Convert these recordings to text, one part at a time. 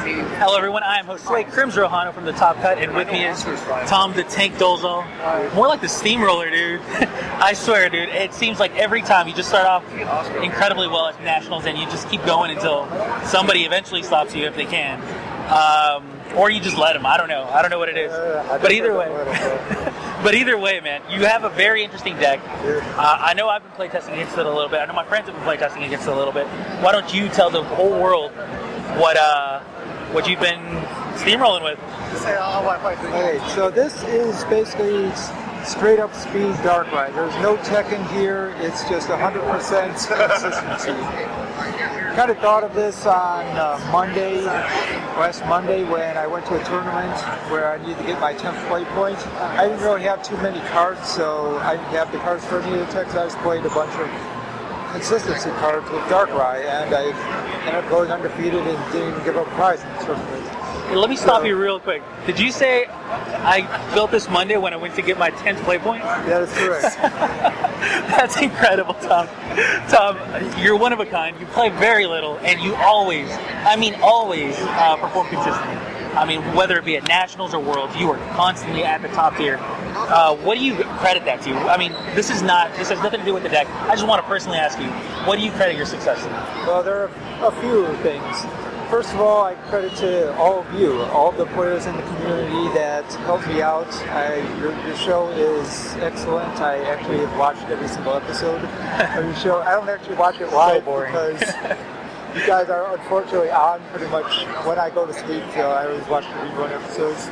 Hello everyone, I am Josue Crimz Rojano from the Top Cut, and with me is Tom the Tank Dolezal. More like the steamroller, dude. I swear, dude, it seems like every time you just start off incredibly well at Nationals and you just keep going until somebody eventually stops you if they can. Or you just let them. I don't know what it is. But either way, man, you have a very interesting deck. I know I've been playtesting against it a little bit. I know my friends have been playtesting against it a little bit. Why don't you tell the whole world what you've been steamrolling with? Okay, so this is basically straight up speed Darkrai. There's no tech in here. It's just 100% consistency. Kind of thought of this on last Monday when I went to a tournament where I needed to get my 10th play point. I didn't really have too many cards, so I didn't have the cards for any of the techs. I just played a bunch of consistency cards with Darkrai, and I ended up going undefeated and didn't even give up a prize in the tournament. Hey, let me stop you real quick. Did you say I built this Monday when I went to get my 10th play point? That is correct. That's incredible, Tom. Tom, you're one of a kind. You play very little, and you always perform consistently. I mean, whether it be at Nationals or Worlds, you are constantly at the top tier. What do you credit that to? I mean, this has nothing to do with the deck. I just want to personally ask you, what do you credit your success to? Well, there are a few things. First of all, I credit to all of you, all of the players in the community that helped me out. Your show is excellent. I actually have watched every single episode of your show. I don't actually watch it live because you guys are unfortunately on pretty much when I go to sleep, so I always watch the rerun episodes.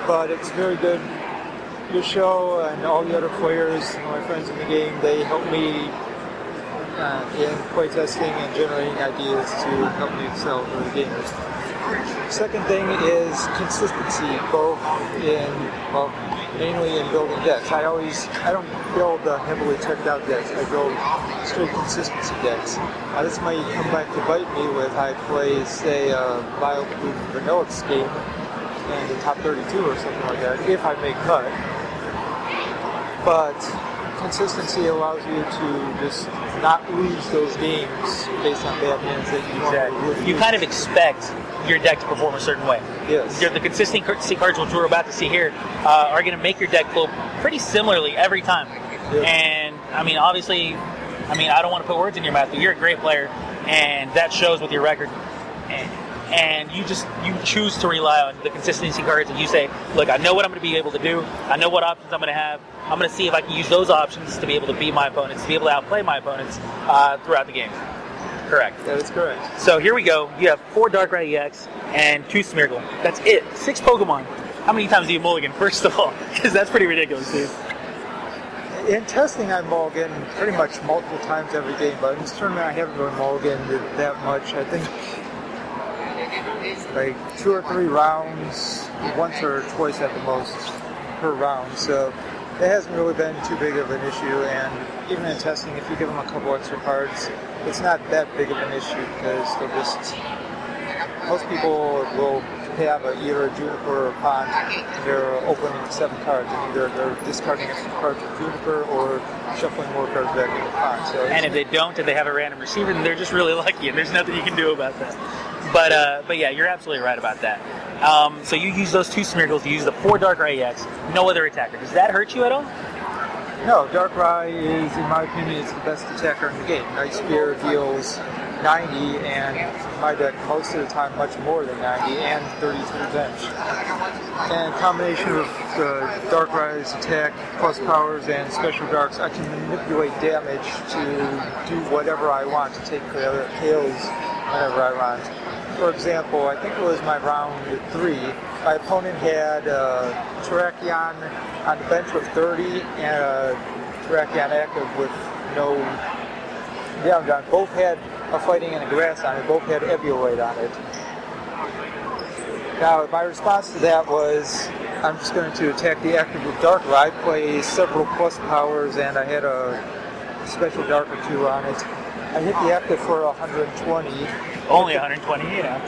But it's very good. Your show and all the other players, my friends in the game, they help me in playtesting and generating ideas to help me excel for the gamers. Second thing is consistency, both mainly in building decks. I don't build heavily checked out decks. I build straight consistency decks. This might come back to bite me with I play, say, Bio-Blue Vanilla game in the top 32 or something like that, if I make cut. But consistency allows you to just not lose those games based on bad hands that you normally would. You kind of expect your deck to perform a certain way. Yes. The consistency cards, which we're about to see here, are going to make your deck flow pretty similarly every time. Yep. And, I mean, obviously, I don't want to put words in your mouth, but you're a great player, and that shows with your record. And you choose to rely on the consistency cards, and you say, look, I know what I'm going to be able to do. I know what options I'm going to have. I'm going to see if I can use those options to be able to beat my opponents, to be able to outplay my opponents throughout the game. Correct. That is correct. So here we go. You have 4 Darkrai EX and 2 Smeargle. That's it. 6 Pokemon. How many times do you mulligan, first of all? Because that's pretty ridiculous, dude. In testing, I mulligan pretty much multiple times every game, but in this tournament, I haven't really mulliganed that much. I think like 2 or 3 rounds, once or twice at the most per round. So it hasn't really been too big of an issue. And even in testing, if you give them a couple extra cards, it's not that big of an issue because they'll just, most people will have either a Juniper or a Pond. They're opening 7 cards, and either they're discarding extra cards with Juniper or shuffling more cards back into Pond. So and if they don't, and they have a random receiver, then they're just really lucky, and there's nothing you can do about that. But yeah, you're absolutely right about that. So you use those 2 Smeargles, you use the 4 Darkrai EX, no other attacker. Does that hurt you at all? No, Darkrai is, in my opinion, is the best attacker in the game. Night Spear deals 90, and in my deck, most of the time, much more than 90, and 32 bench. And in combination with Darkrai's attack, plus powers, and special darks, I can manipulate damage to do whatever I want, to take KOs whenever I want. For example, I think it was my round 3, my opponent had Terrakion on the bench with 30 and Terrakion active with no down. Both had a fighting and a grass on it, both had Eviolite on it. Now, my response to that was, I'm just going to attack the active with Darkrai, play several plus powers, and I had a special dark or 2 on it. I hit the active for 120. Only 120, you know.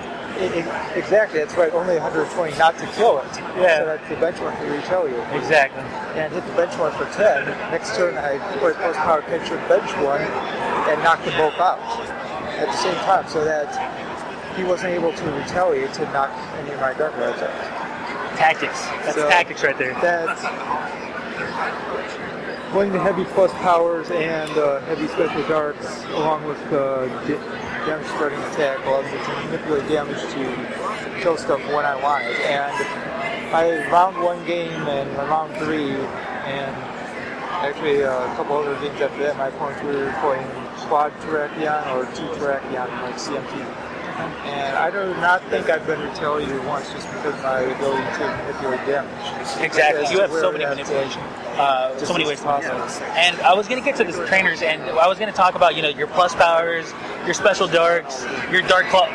Exactly, that's right. Only 120, not to kill it. Yeah. So that's the benchmark to retaliate. Exactly. And hit the benchmark for 10. Next turn, I put a power picture bench 1 and knocked them both out at the same time. So that he wasn't able to retaliate to knock any of my Darkrai attacks. Tactics. That's tactics right there. That's playing the heavy plus powers and heavy special darks along with damage spreading attack allows me to manipulate damage to kill stuff when I want it. And I round 1 game and round 3, and actually a couple other games after that, my opponents were playing quad Terrakion or 2 Terrakion like CMT. And I do not think I've been retaliated once just because of my ability to manipulate damage. Exactly. You have so many manipulation. So many ways to do it. And I was going to get to the trainers, and I was going to talk about, your plus powers, your special darks, your dark claw.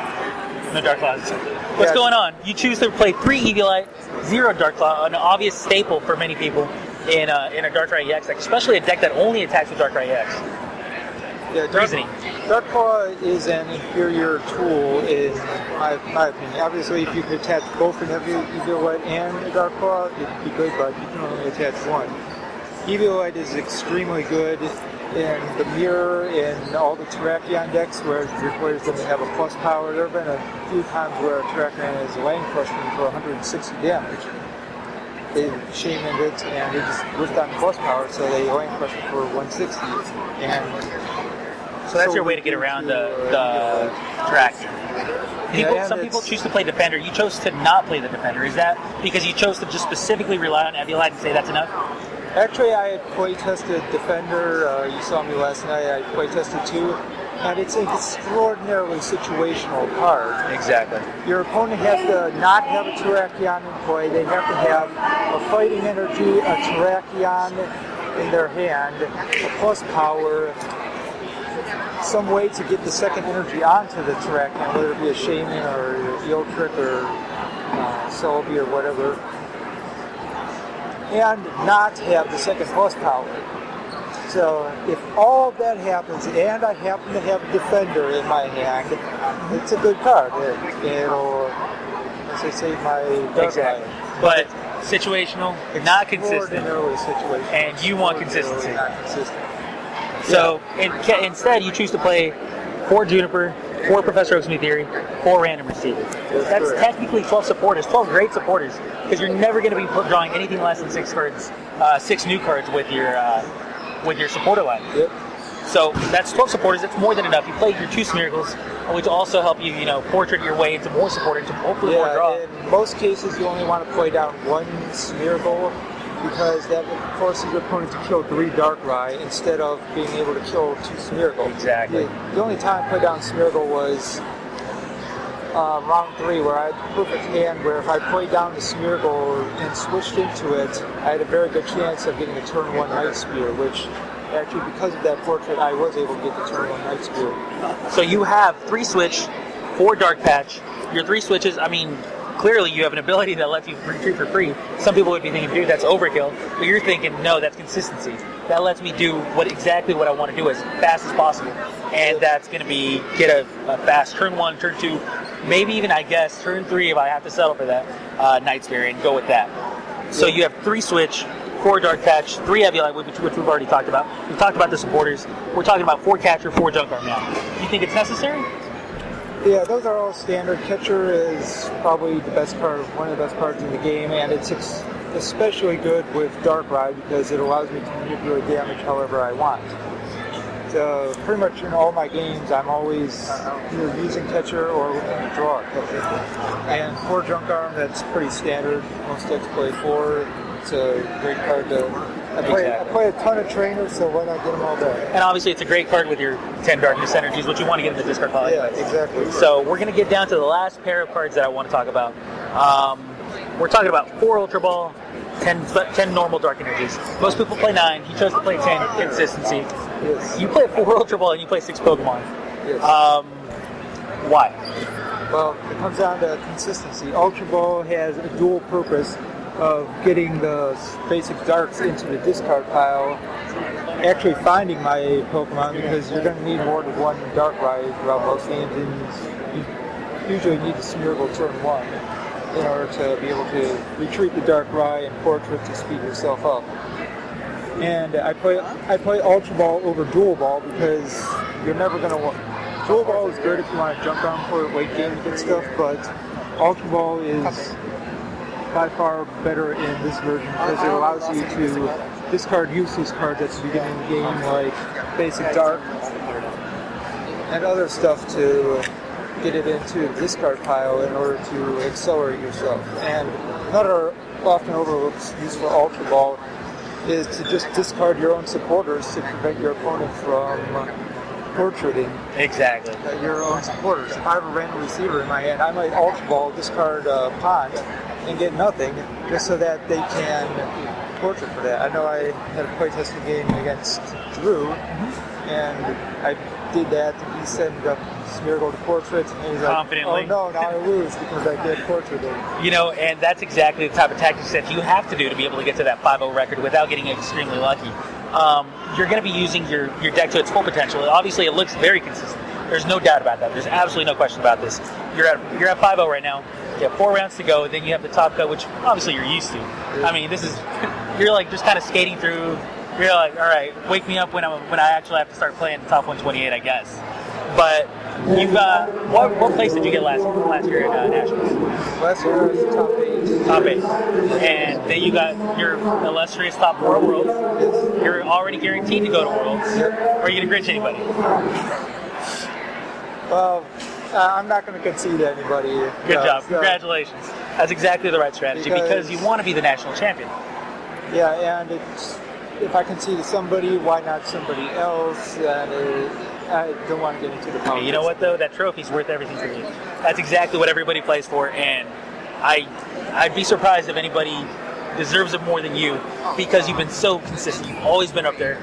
No dark claws. What's going on? You choose to play 3 Eviolite, 0 dark claw, an obvious staple for many people in a Darkrai EX deck, especially a deck that only attacks with Darkrai EX. Yeah, reasoning. Dark Claw is an inferior tool in my opinion. Obviously, if you could attach both an Eviolite and a Dark Claw, it'd be good, but you can only attach one. Eviolite is extremely good in the mirror, in all the Terrakion decks where your players don't have a plus power. There have been a few times where a Terrakion is lane crushing for 160 damage. They shamaned it and they just whiffed on plus power, so they lane crush it for 160. And so that's your way to get around the track. Some people choose to play Defender. You chose to not play the Defender. Is that because you chose to just specifically rely on Eviolite and say that's enough? Actually, I had play-tested Defender. You saw me last night. I play-tested 2. And it's an extraordinarily situational card. Exactly. Your opponent has to not have a Terrakion in play. They have to have a fighting energy, a Terrakion in their hand, a plus power, some way to get the second energy onto the Terrakion, whether it be a Shaman or Eel Trick or Celebi or whatever, and not have the second plus power. So if all of that happens and I happen to have a Defender in my hand, it's a good card. It'll, as I say, my Darkrai. But situational, not consistent. Situational. And you want consistency. Not consistent. So instead, you choose to play 4 Juniper, 4 Professor Oak's New Theory, 4 Random Receiver. That's technically 12 supporters, 12 great supporters, because you're never going to be drawing anything less than 6 cards, 6 new cards with your supporter line. Yep. So that's 12 supporters. It's more than enough. You play your 2 Smeargles, which also help you, portrait your way into more supporters, to hopefully more draw. In most cases, you only want to play down 1 Smeargle, because that forces your opponent to kill 3 Darkrai instead of being able to kill 2 Smeargle. Exactly. The only time I played down Smeargle was round 3, where I had a perfect hand where if I played down the Smeargle and switched into it, I had a very good chance of getting a turn 1 Night Spear, which actually, because of that portrait, I was able to get the turn 1 Night Spear. So you have 3 switch, 4 Dark Patch. Your 3 switches, clearly you have an ability that lets you retreat for free. Some people would be thinking, dude, that's overkill. But you're thinking, no, that's consistency. That lets me do exactly what I want to do as fast as possible. And that's going to be get a fast turn 1, turn 2, maybe even, turn 3 if I have to settle for that Night Spear and go with that. So you have 3 switch, 4 Dark Patch, 3 Eviolite, which we've already talked about. We've talked about the supporters. We're talking about 4 Catcher, 4 Junkart now. Do you think it's necessary? Yeah, those are all standard. Catcher is probably the best card, one of the best cards in the game, and it's especially good with Darkrai because it allows me to manipulate damage however I want. So pretty much in all my games, I'm always either using Catcher or looking to draw a Catcher. And 4 Junk Arm, that's pretty standard. Most decks play 4. It's a great card to... I play a ton of trainers, so why not get them all back? And obviously, it's a great card with your 10 Darkness Energies, which you want to get in the discard pile. Yeah, exactly. So we're going to get down to the last pair of cards that I want to talk about. We're talking about 4 Ultra Ball, 10 normal Dark Energies. Most people play 9. He chose to play 10. Consistency. Yes. You play 4 Ultra Ball and you play 6 Pokemon. Yes. Why? Well, it comes down to consistency. Ultra Ball has a dual purpose of getting the basic darks into the discard pile, actually finding my Pokemon, because you're going to need more than 1 Darkrai throughout most games, and you usually need to Smeargle turn 1 in order to be able to retreat the Darkrai and portrait to speed yourself up. And I play Ultra Ball over Dual Ball because you're never going to Dual Ball is good if you want to jump around for late game to get stuff, but Ultra Ball is by far better in this version because it allows you to discard useless cards at the beginning of the game, like Basic Dark and other stuff, to get it into the discard pile in order to accelerate yourself. And another often overlooked use for Ultra Ball is to just discard your own supporters to prevent your opponent from portraiting Exactly. your own supporters. If I have a random receiver in my hand, I might Ultra Ball, discard Pond, and get nothing just so that they can portrait for that. I know I had a playtesting game against Drew, and I did that, and he set up Smeargle to portrait, and he's like, Confidently. oh no, now I lose because I did portraiting. You know, and that's exactly the type of tactics that you have to do to be able to get to that 5-0 record without getting extremely lucky. You're going to be using your deck to its full potential. Obviously, it looks very consistent. There's no doubt about that. There's absolutely no question about this. You're at 5-0 right now. You have 4 rounds to go. Then you have the top cut, which obviously you're used to. I mean, this is, you're like just kind of skating through. You're like, all right, wake me up when I actually have to start playing the top 128, I guess. But you've got, what place did you get last year at Nationals? Last year was top 8. Top 8. And then you got your illustrious top 4 Worlds. You're already guaranteed to go to Worlds. Or are you going to grinch anybody? Well, I'm not going to concede to anybody. Good job. Congratulations. That's exactly the right strategy because you want to be the national champion. Yeah, and if I concede to somebody, why not somebody else? I don't want to get into the politics. You know what, though? That trophy's worth everything for you. That's exactly what everybody plays for, and I'd be surprised if anybody deserves it more than you because you've been so consistent. You've always been up there.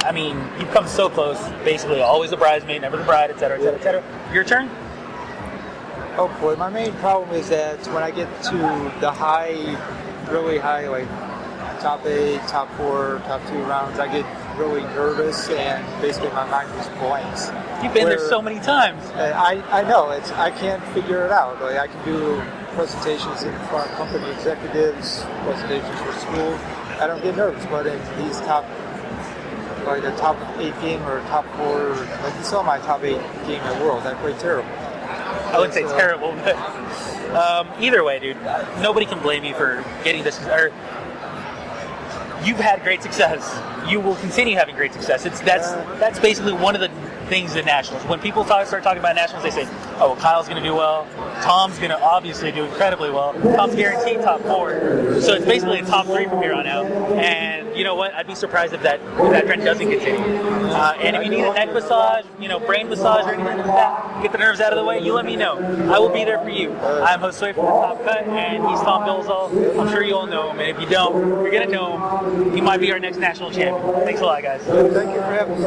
I mean, you've come so close. Basically, always the bridesmaid, never the bride, etc., etc., etc. Your turn? Hopefully. My main problem is that when I get to the really high, like top 8, top 4, top 2 rounds, I get really nervous and basically my mind just blanks. You've been there so many times. I know. I can't figure it out. Like, I can do presentations in front of company executives, presentations for school. I don't get nervous, but in these top 8 game or top 4, like you saw my top 8 game at World, I played terrible. I wouldn't say terrible, but either way, dude, nobody can blame you for getting this. You've had great success. You will continue having great success. That's basically one of the things in Nationals. When people start talking about Nationals, they say, oh, well, Kyle's going to do well. Tom's going to obviously do incredibly well. Tom's guaranteed top 4. So it's basically a top 3 from here on out. And you know what? I'd be surprised if that trend doesn't continue. And if you need a neck massage, brain massage or anything like that, get the nerves out of the way, you let me know. I will be there for you. I'm Josue from the Top Cut, and he's Tom Dolezal. I'm sure you all know him. And if you don't, you're going to know him. He might be our next national champion. Thanks a lot, guys. Thank you for having me.